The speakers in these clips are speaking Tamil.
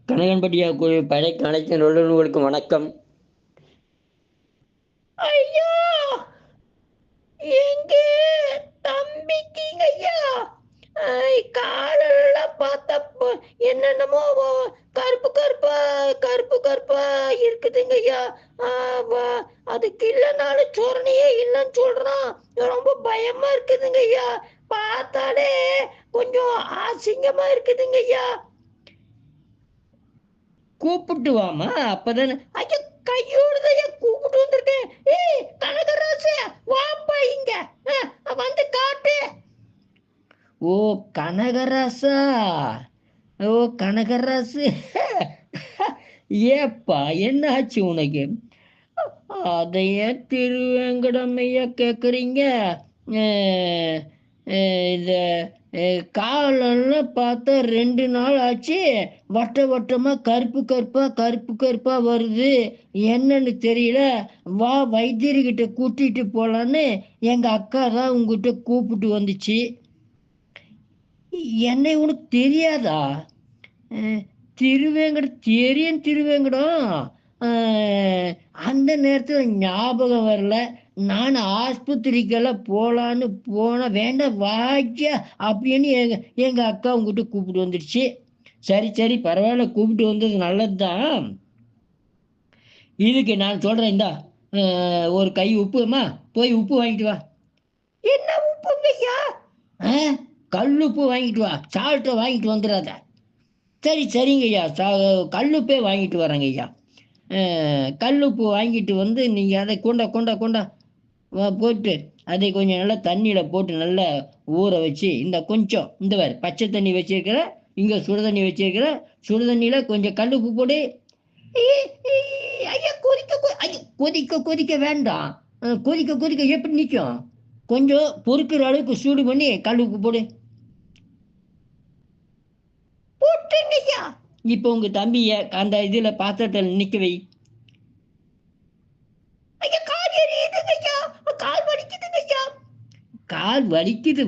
கனகன்பட்டியா கோயில் படைக்கு அனைத்து நல்லுறவுகளுக்கும் வணக்கம். ஐயா, எங்க தம்பிக்குங்க ஐயா, காலெல்லாம் பார்த்தப்போ என்னென்னமோ கருப்பு கருப்பா கருப்பு கருப்பா இருக்குதுங்க ஐயா. அதுக்கு இல்லைனாலும் சொரணையே இல்லைன்னு சொல்றான். ரொம்ப பயமா இருக்குதுங்க ஐயா. பார்த்தாலே கொஞ்சம் அசிங்கமா இருக்குதுங்க ஐயா. கூப்பிட்டு வாமா, அப்பதானே. ஐயா, கையோடுதையா கூப்பிட்டு வந்திருக்கேன். ஏய் கனகராசு, வாப்பா இங்க, வந்து காட்டு. ஓ கனகராசா, ஓ கனகராசு. ஏப்பா என்ன ஆச்சு உனக்கு? அதைய திருவேங்கடமையா கேக்குறீங்க? இந்த காலெல்லாம் பார்த்தா 2 நாள் ஆச்சு. வட்ட வட்டமா கருப்பு கருப்பா கருப்பு கருப்பா வருது. என்னன்னு தெரியல. வா வைத்தியர்கிட்ட கூட்டிட்டு போலான்னு எங்க அக்கா தான் உங்ககிட்ட கூப்பிட்டு வந்துச்சு. என்னை உனக்கு தெரியாதா? திருவேங்கடம் தெரியும், திருவேங்கடம். அந்த நேரத்தில் ஞாபகம் வரல. நான் ஆஸ்பத்திரிக்கெல்லாம் போகலான்னு போன வேண்டாம் வாக்கியா அப்படின்னு எங்க அக்கா உங்ககிட்ட கூப்பிட்டு வந்துடுச்சு. சரி சரி பரவாயில்ல, கூப்பிட்டு வந்தது நல்லது தான். இதுக்கு நான் சொல்றேன், இந்தா ஒரு கை உப்புமா, போய் உப்பு வாங்கிட்டு வா. என்ன உப்புங்கய்யா? கல் உப்பு வாங்கிட்டு வா, சால்ட்டை வாங்கிட்டு வந்துடாத. சரி சரிங்க ஐயா, கல்லுப்பே வாங்கிட்டு வரேங்க ஐயா. கல்லுப்பு வாங்கிட்டு வந்து நீங்கள் அதை கொண்டா கொண்டா கொண்டா போட்டு அதை கொஞ்சம் நல்லா தண்ணியில் போட்டு நல்லா ஊற வச்சு, இந்த கொஞ்சம் இந்த வேறு பச்சை தண்ணி வச்சிருக்கிற, இங்கே சுடு தண்ணி வச்சிருக்கிற, சுடு தண்ணியில் கொஞ்சம் கல்லுப்பு போடு. ஐயா கொதிக்க கொதிக்க வேண்டாம். கொதிக்க கொதிக்க எப்படி நிற்கும்? கொஞ்சம் பொறுக்கிற அளவுக்கு சூடு பண்ணி கல்லுப்பு போடு. போட்டுங்கய்யா. இப்போ உங்க தம்பிய அந்த இதுல பாத்திரத்தில் நிக்க வை. கால் வலிக்குதுங்கய்யா. கால் வலிக்குது,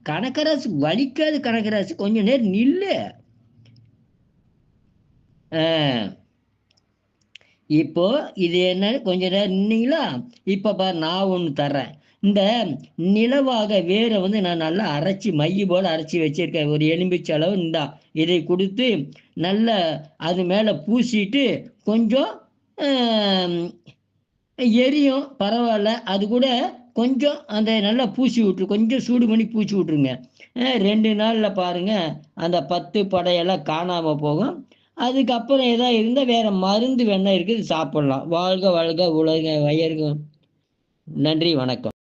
கனகராசு வலிக்காது. கனகராசு கொஞ்ச நேரம் நில்லு. இப்போ இது என்ன, கொஞ்ச நேரம் நின்னீங்களா? இப்ப பாரு, நான் ஒண்ணு தர்றேன். இந்த நிலவாக வேற வந்து நான் நல்லா அரைச்சி மைய போல அரைச்சி வச்சிருக்கேன். ஒரு எலும்பிச்சை அளவு இந்தா, இதை கொடுத்து நல்லா அது மேலே பூசிட்டு கொஞ்சம் எரியும், பரவாயில்ல. அது கூட கொஞ்சம் அந்த நல்லா பூசி விட்டுரு, கொஞ்சம் சூடு பண்ணி பூசி விட்ருங்க. 2 நாளில் பாருங்க அந்த 10 படையெல்லாம் காணாமல் போகும். அதுக்கப்புறம் எதாவது இருந்தால் வேற மருந்து வேணா இருக்குது, சாப்பிடலாம். வாழ்க வாழ்க உலக வயர்கள். நன்றி, வணக்கம்.